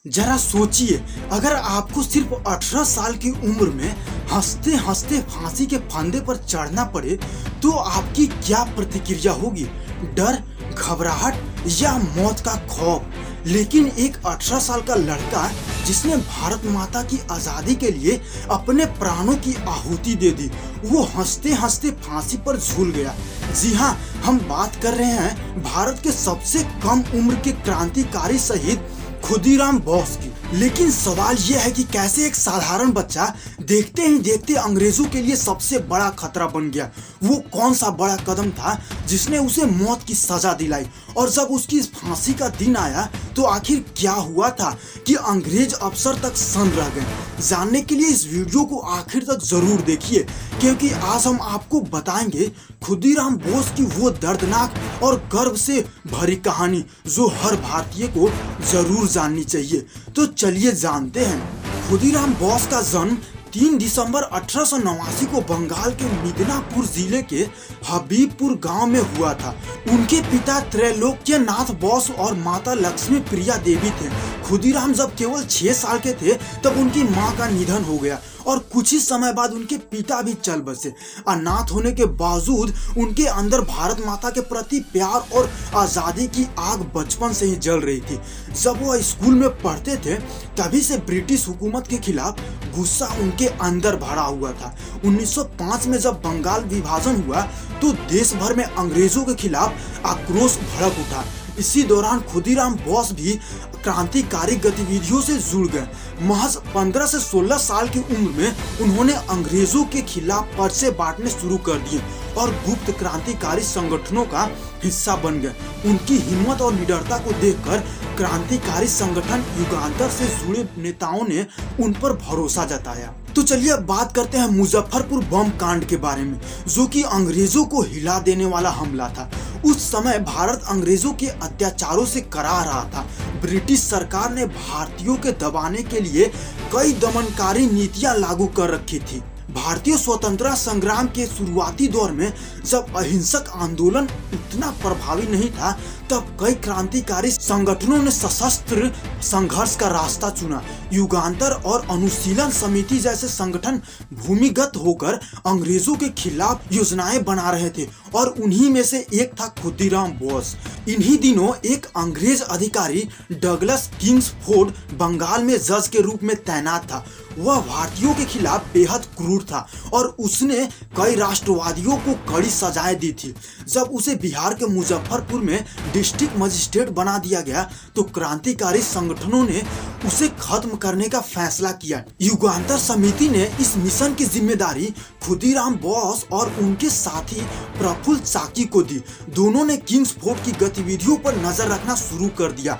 जरा सोचिए, अगर आपको सिर्फ 18 साल की उम्र में हंसते हंसते फांसी के फंदे पर चढ़ना पड़े तो आपकी क्या प्रतिक्रिया होगी? डर, घबराहट या मौत का खौफ? लेकिन एक 18 साल का लड़का जिसने भारत माता की आजादी के लिए अपने प्राणों की आहुति दे दी, वो हंसते हंसते फांसी पर झूल गया। जी हाँ, हम बात कर रहे हैं भारत के सबसे कम उम्र के क्रांतिकारी शहीद खुदीराम बोस की। लेकिन सवाल यह है कि कैसे एक साधारण बच्चा देखते ही देखते अंग्रेजों के लिए सबसे बड़ा खतरा बन गया। वो कौन सा बड़ा कदम था जिसने उसे मौत की सजा दिलाई? और जब उसकी फांसी का दिन आया तो आखिर क्या हुआ था कि अंग्रेज अफसर तक सन रह गए? जानने के लिए इस वीडियो को आखिर तक जरूर देखिए, क्योंकि आज हम आपको बताएंगे खुदीराम बोस की वो दर्दनाक और गर्व से भरी कहानी जो हर भारतीय को जरूर जाननी चाहिए। तो चलिए जानते हैं। खुदीराम बोस का जन्म 3 दिसंबर 1889 को बंगाल के मिदनापुर जिले के हबीबपुर गांव में हुआ था। उनके पिता त्रैलोक्यनाथ बोस और माता लक्ष्मी प्रिया देवी थे। खुदीराम जब केवल 6 साल के थे तब उनकी मां का निधन हो गया और कुछ ही समय बाद उनके पिता भी चल बसे। अनाथ होने के बावजूद उनके अंदर भारत माता के प्रति प्यार और आजादी की आग बचपन से ही जल रही थी। जब वो स्कूल में पढ़ते थे तभी से ब्रिटिश हुकूमत के खिलाफ गुस्सा उनके अंदर भरा हुआ था। 1905 में जब बंगाल विभाजन हुआ तो देश भर में अंग्रेजों के खिलाफ आक्रोश भड़क उठा। इसी दौरान खुदीराम बोस भी क्रांतिकारी गतिविधियों से जुड़ गए। महज 15 से 16 साल की उम्र में उन्होंने अंग्रेजों के खिलाफ पर्चे बांटने शुरू कर दिए और गुप्त क्रांतिकारी संगठनों का हिस्सा बन गए। उनकी हिम्मत और निडरता को देखकर क्रांतिकारी संगठन युगांतर से जुड़े नेताओं ने उन पर भरोसा जताया। तो चलिए अब बात करते हैं मुजफ्फरपुर बम कांड के बारे में, जो कि अंग्रेजों को हिला देने वाला हमला था। उस समय भारत अंग्रेजों के अत्याचारों से करा रहा था। ब्रिटिश सरकार ने भारतीयों के दबाने के लिए कई दमनकारी नीतियां लागू कर रखी थी। भारतीय स्वतंत्रता संग्राम के शुरुआती दौर में जब अहिंसक आंदोलन उतना प्रभावी नहीं था, तब कई क्रांतिकारी संगठनों ने सशस्त्र संघर्ष का रास्ता चुना। युगांतर और अनुशीलन समिति जैसे संगठन भूमिगत होकर अंग्रेजों के खिलाफ योजनाएं बना रहे थे और उन्हीं में से एक था खुदीराम बोस। इन्हीं दिनों एक अंग्रेज अधिकारी डगलस किंग्सफोर्ड बंगाल में जज के रूप में तैनात था। वह भारतीयों के खिलाफ बेहद क्रूर था और उसने कई राष्ट्रवादियों को कड़ी सजाएं दी थी। जब उसे बिहार के मुजफ्फरपुर में डिस्ट्रिक्ट मजिस्ट्रेट बना दिया गया तो क्रांतिकारी संगठनों ने उसे खत्म करने का फैसला किया। युगांतर समिति ने इस मिशन की जिम्मेदारी खुदीराम बोस और उनके साथी प्रफुल्ल चाकी को दी। दोनों ने किंग्सफोर्ड की गतिविधियों पर नजर रखना शुरू कर दिया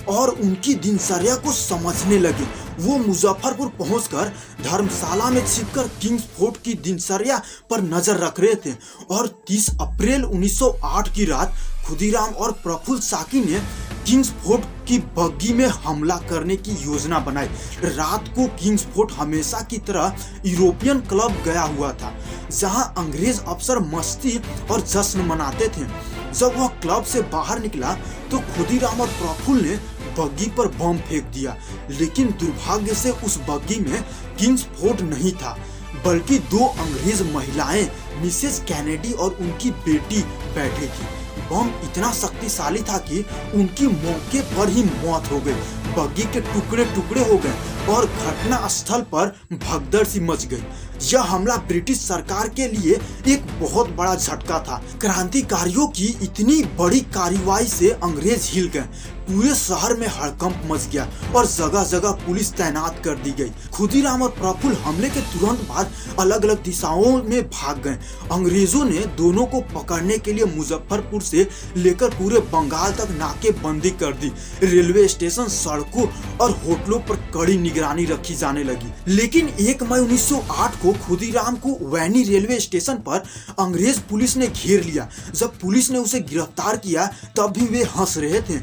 और उनकी दिनचर्या को समझने लगे। वो मुजफ्फरपुर पहुंचकर धर्मशाला में छिपकर किंग्सफोर्ड की दिनचर्या पर नजर रख रहे थे और 30 अप्रैल 1908 की रात खुदीराम और प्रफुल्ल चाकी ने किंग्सफोर्ड की बग्गी में हमला करने की योजना बनाई। रात को किंग्सफोर्ड हमेशा की तरह यूरोपियन क्लब गया हुआ था, जहां अंग्रेज अफसर मस्ती और जश्न मनाते थे। जब वह क्लब से बाहर निकला तो खुदीराम और प्रफुल्ल ने बग्गी पर बम फेंक दिया, लेकिन दुर्भाग्य से उस बग्गी में किंग्सफोर्ड नहीं था, बल्कि 2 अंग्रेज महिलाएं मिसेस कैनेडी और उनकी बेटी बैठी थी। बम इतना शक्तिशाली था कि उनकी मौके पर ही मौत हो गई। बग्गी के टुकड़े टुकड़े हो गए और घटना स्थल पर भगदड़ सी मच गई। यह हमला ब्रिटिश सरकार के लिए एक बहुत बड़ा झटका था। क्रांतिकारियों की इतनी बड़ी कार्रवाई से अंग्रेज हिल गए। पूरे शहर में हड़कंप मच गया और जगह जगह पुलिस तैनात कर दी गई। खुदीराम और प्रफुल्ल हमले के तुरंत बाद अलग अलग दिशाओं में भाग गए। अंग्रेजों ने दोनों को पकड़ने के लिए मुजफ्फरपुर से लेकर पूरे बंगाल तक नाकेबंदी कर दी। रेलवे स्टेशन, सड़कों और होटलों पर कड़ी निगरानी रखी जाने लगी। लेकिन 1 मई 1908 को खुदीराम को वैनी रेलवे स्टेशन पर अंग्रेज पुलिस ने घेर लिया। जब पुलिस ने उसे गिरफ्तार किया तब भी वे हंस रहे थे।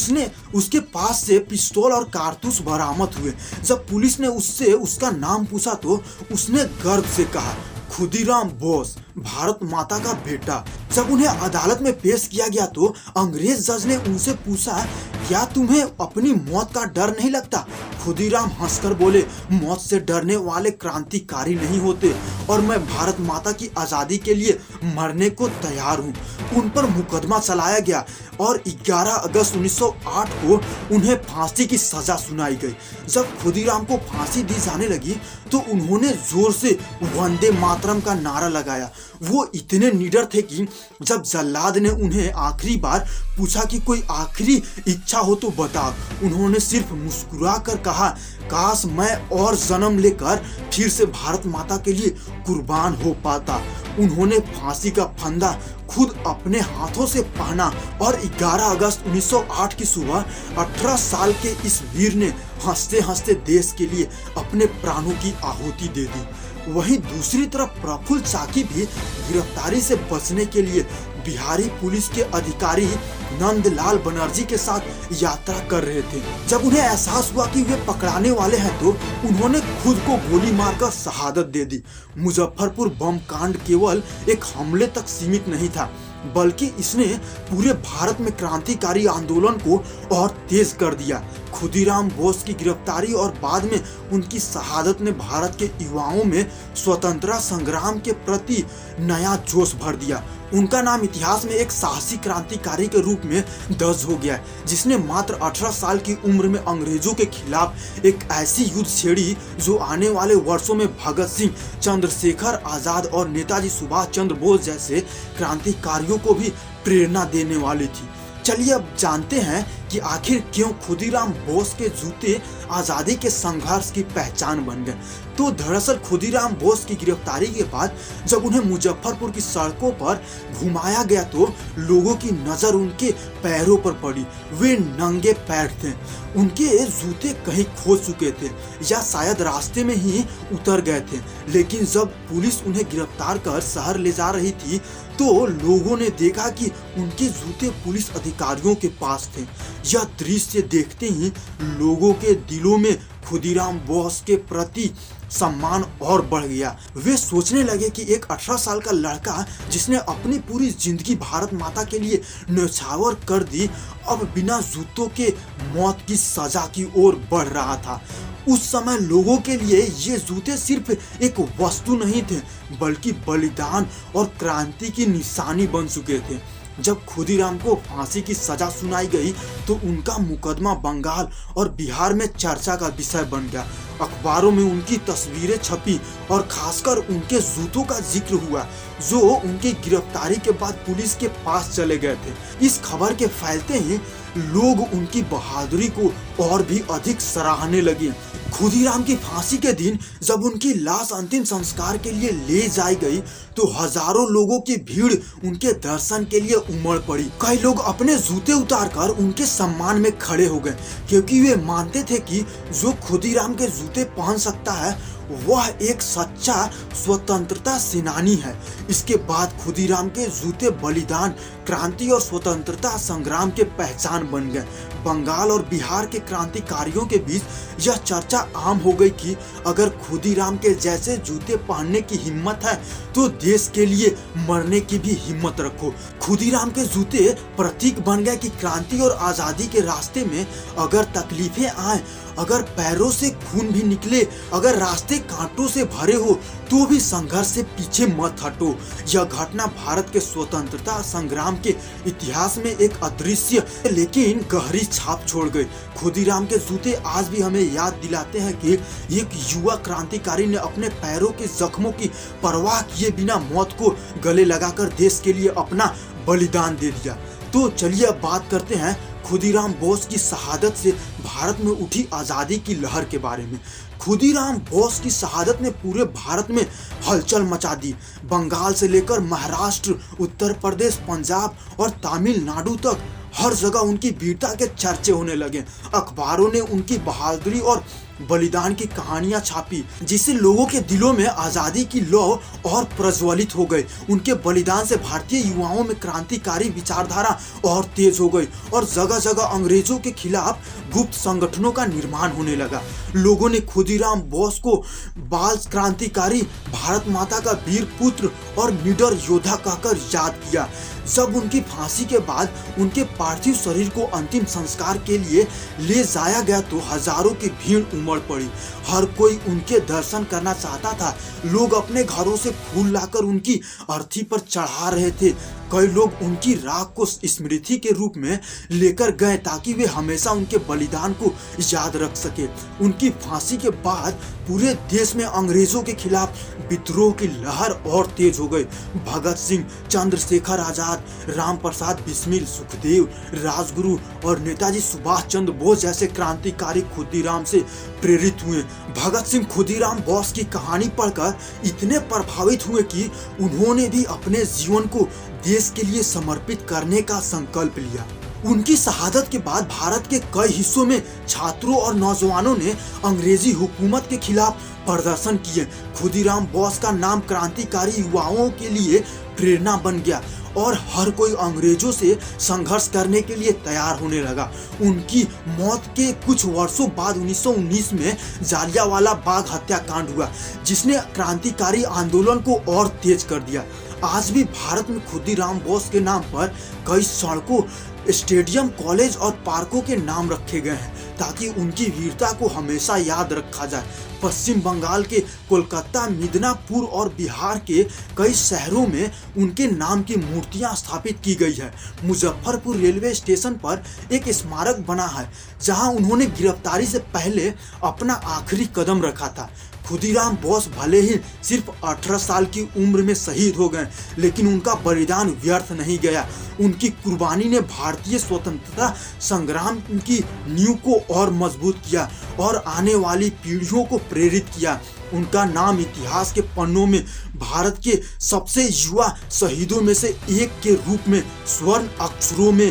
उसके पास से पिस्तौल और कारतूस बरामद हुए। जब पुलिस ने उससे उसका नाम पूछा तो उसने गर्व से कहा, खुदीराम बोस। भारत माता का बेटा। जब उन्हें अदालत में पेश किया गया तो अंग्रेज जज ने उनसे पूछा, क्या तुम्हें अपनी मौत का डर नहीं लगता? खुदीराम हंसकर बोले, मौत से डरने वाले क्रांतिकारी नहीं होते और मैं भारत माता की आजादी के लिए मरने को तैयार हूँ। उन पर मुकदमा चलाया गया और 11 अगस्त 1908 को उन्हें फांसी की सजा सुनाई गई। जब खुदीराम को फांसी दी जाने लगी तो उन्होंने जोर से वंदे मातरम का नारा लगाया। वो इतने निडर थे कि जब जल्लाद ने उन्हें आखिरी बार पूछा कि कोई आखिरी इच्छा हो तो बताओ, उन्होंने सिर्फ मुस्कुरा कर कहा, काश मैं और जन्म लेकर फिर से भारत माता के लिए कुर्बान हो पाता। उन्होंने फांसी का फंदा खुद अपने हाथों से पहना और 11 अगस्त 1908 की सुबह 18 साल के इस वीर ने हंसते हंसते देश के लिए अपने प्राणों की आहुति दे दी। वहीं दूसरी तरफ प्रफुल्ल चाकी भी गिरफ्तारी से बचने के लिए बिहारी पुलिस के अधिकारी नंदलाल बनर्जी के साथ यात्रा कर रहे थे। जब उन्हें एहसास हुआ कि वे पकड़ाने वाले हैं तो उन्होंने खुद को गोली मारकर शहादत दे दी। मुजफ्फरपुर बम कांड केवल एक हमले तक सीमित नहीं था, बल्कि इसने पूरे भारत में क्रांतिकारी आंदोलन को और तेज कर दिया। खुदीराम बोस की गिरफ्तारी और बाद में उनकी शहादत ने भारत के युवाओं में स्वतंत्रता संग्राम के प्रति नया जोश भर दिया। उनका नाम इतिहास में एक साहसी क्रांतिकारी के रूप में दर्ज हो गया, जिसने मात्र 18 साल की उम्र में अंग्रेजों के खिलाफ एक ऐसी युद्ध छेड़ी जो आने वाले वर्षों में भगत सिंह, चंद्रशेखर आजाद और नेताजी सुभाष चंद्र बोस जैसे क्रांतिकारियों को भी प्रेरणा देने वाली थी। चलिए अब जानते हैं कि आखिर क्यों खुदीराम बोस के जूते आजादी के संघर्ष की पहचान बन गए। तो दरअसल खुदीराम बोस की गिरफ्तारी के बाद जब उन्हें मुजफ्फरपुर की सड़कों पर घुमाया गया तो लोगों की नजर उनके पैरों पर पड़ी। वे नंगे पैर थे, उनके जूते कहीं खो चुके थे या शायद रास्ते में ही उतर गए थे। लेकिन जब पुलिस उन्हें गिरफ्तार कर शहर ले जा रही थी तो लोगों ने देखा कि उनके जूते पुलिस अधिकारियों के पास थे। यह दृश्य देखते ही लोगों के दिलों में खुदीराम बोस के प्रति सम्मान और बढ़ गया। वे सोचने लगे कि एक 18 साल का लड़का जिसने अपनी पूरी जिंदगी भारत माता के लिए न्यौछावर कर दी, अब बिना जूतों के मौत की सजा की ओर बढ़ रहा था। उस समय लोगों के लिए ये जूते सिर्फ एक वस्तु नहीं थे, बल्कि बलिदान और क्रांति की निशानी बन चुके थे। जब खुदीराम को फांसी की सजा सुनाई गई तो उनका मुकदमा बंगाल और बिहार में चर्चा का विषय बन गया। अखबारों में उनकी तस्वीरें छपी और खासकर उनके जूतों का जिक्र हुआ जो उनकी गिरफ्तारी के बाद पुलिस के पास चले गए थे। इस खबर के फैलते ही लोग उनकी बहादुरी को और भी अधिक सराहने लगे। खुदीराम की फांसी के दिन जब उनकी लाश अंतिम संस्कार के लिए ले जाई गई तो हजारों लोगों की भीड़ उनके दर्शन के लिए उमड़ पड़ी। कई लोग अपने जूते उतारकर उनके सम्मान में खड़े हो गए, क्योंकि वे मानते थे कि जो खुदीराम के जूते पहन सकता है वह एक सच्चा स्वतंत्रता सेनानी है। इसके बाद खुदीराम के जूते बलिदान, क्रांति और स्वतंत्रता संग्राम के पहचान बन गए। बंगाल और बिहार के क्रांतिकारियों के बीच यह चर्चा आम हो गई कि अगर खुदीराम के जैसे जूते पहनने की हिम्मत है तो देश के लिए मरने की भी हिम्मत रखो। खुदीराम के जूते प्रतीक बन गए कि क्रांति और आजादी के रास्ते में अगर तकलीफें आए, अगर पैरों से खून भी निकले, अगर रास्ते कांटों से भरे हो तो भी संघर्ष से पीछे मत हटो। यह घटना भारत के स्वतंत्रता संग्राम के इतिहास में एक अदृश्य लेकिन गहरी छाप छोड़ गई। खुदीराम के जूते आज भी हमें याद दिलाते हैं कि एक युवा क्रांतिकारी ने अपने पैरों के जख्मों की परवाह किए बिना मौत को गले लगाकर देश के लिए अपना बलिदान दे दिया। तो चलिए अब बात करते हैं खुदीराम बोस की शहादत से भारत में उठी आज़ादी की लहर के बारे में। खुदीराम बोस की शहादत ने पूरे भारत में हलचल मचा दी। बंगाल से लेकर महाराष्ट्र, उत्तर प्रदेश, पंजाब और तमिलनाडु तक हर जगह उनकी वीरता के चर्चे होने लगे। अखबारों ने उनकी बहादुरी और बलिदान की कहानियां छापी, जिससे लोगों के दिलों में आजादी की लौ और प्रज्वलित हो गई। उनके बलिदान से भारतीय युवाओं में क्रांतिकारी विचारधारा और तेज हो गई और जगह जगह अंग्रेजों के खिलाफ गुप्त संगठनों का निर्माण होने लगा। लोगों ने खुदीराम बोस को बाल क्रांतिकारी, भारत माता का वीर पुत्र और निडर योद्धा कहकर याद किया। जब उनकी फांसी के बाद उनके पार्थिव शरीर को अंतिम संस्कार के लिए ले जाया गया तो हजारों की भीड़ उमड़ पड़ी। हर कोई उनके दर्शन करना चाहता था। लोग अपने घरों से फूल लाकर उनकी अर्थी पर चढ़ा रहे थे। कई लोग उनकी राख को स्मृति के रूप में लेकर गए ताकि वे हमेशा उनके बलिदान को याद रख सके। उनकी फांसी के बाद पूरे देश में अंग्रेजों के खिलाफ विद्रोह की लहर और तेज हो गई। भगत सिंह, चंद्रशेखर आजाद, राम प्रसाद बिस्मिल, सुखदेव, राजगुरु और नेताजी सुभाष चंद्र बोस जैसे क्रांतिकारी खुदीराम से प्रेरित हुए। भगत सिंह खुदीराम बोस की कहानी पढ़कर इतने प्रभावित हुए कि उन्होंने भी अपने जीवन को देश के लिए समर्पित करने का संकल्प लिया। उनकी शहादत के बाद भारत के कई हिस्सों में छात्रों और नौजवानों ने अंग्रेजी हुकूमत के खिलाफ प्रदर्शन किए। खुदीराम बोस का नाम क्रांतिकारी युवाओं के लिए प्रेरणा बन गया और हर कोई अंग्रेजों से संघर्ष करने के लिए तैयार होने लगा। उनकी मौत के कुछ वर्षों बाद 1919 में जालियांवाला बाग हत्याकांड हुआ, जिसने क्रांतिकारी आंदोलन को और तेज कर दिया। आज भी भारत में खुदीराम बोस के नाम पर कई सड़कों, स्टेडियम, कॉलेज और पार्कों के नाम रखे गए हैं ताकि उनकी वीरता को हमेशा याद रखा जाए। पश्चिम बंगाल के कोलकाता, मिदनापुर और बिहार के कई शहरों में उनके नाम की मूर्तियां स्थापित की गई है। मुजफ्फरपुर रेलवे स्टेशन पर एक स्मारक बना है जहां उन्होंने गिरफ्तारी से पहले अपना आखिरी कदम रखा था। खुदीराम बोस भले ही सिर्फ 18 साल की उम्र में शहीद हो गए, लेकिन उनका बलिदान व्यर्थ नहीं गया। उनकी कुर्बानी ने भारतीय स्वतंत्रता संग्राम की नींव को और मजबूत किया और आने वाली पीढ़ियों को प्रेरित किया। उनका नाम इतिहास के पन्नों में भारत के सबसे युवा शहीदों में से एक के रूप में स्वर्ण अक्षरों में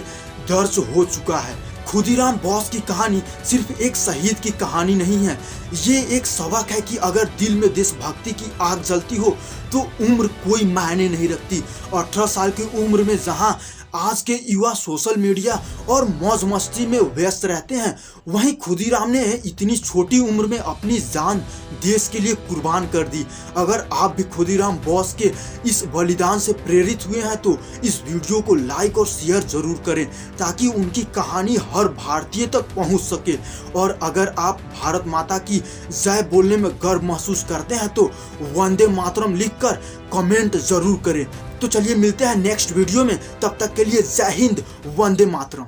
दर्ज हो चुका है। खुदीराम बोस की कहानी सिर्फ एक शहीद की कहानी नहीं है, ये एक सबक है कि अगर दिल में देशभक्ति की आग जलती हो तो उम्र कोई मायने नहीं रखती। 18 साल की उम्र में जहां आज के युवा सोशल मीडिया और मौज मस्ती में व्यस्त रहते हैं, वहीं खुदीराम ने इतनी छोटी उम्र में अपनी जान देश के लिए कुर्बान कर दी। अगर आप भी खुदीराम बोस के इस बलिदान से प्रेरित हुए हैं तो इस वीडियो को लाइक और शेयर जरूर करें ताकि उनकी कहानी हर भारतीय तक पहुंच सके। और अगर आप भारत माता की जय बोलने में गर्व महसूस करते हैं तो वंदे मातरम लिखकर कमेंट जरूर करें। तो चलिए मिलते हैं नेक्स्ट वीडियो में, तब तक के लिए जय हिंद, वंदे मातरम।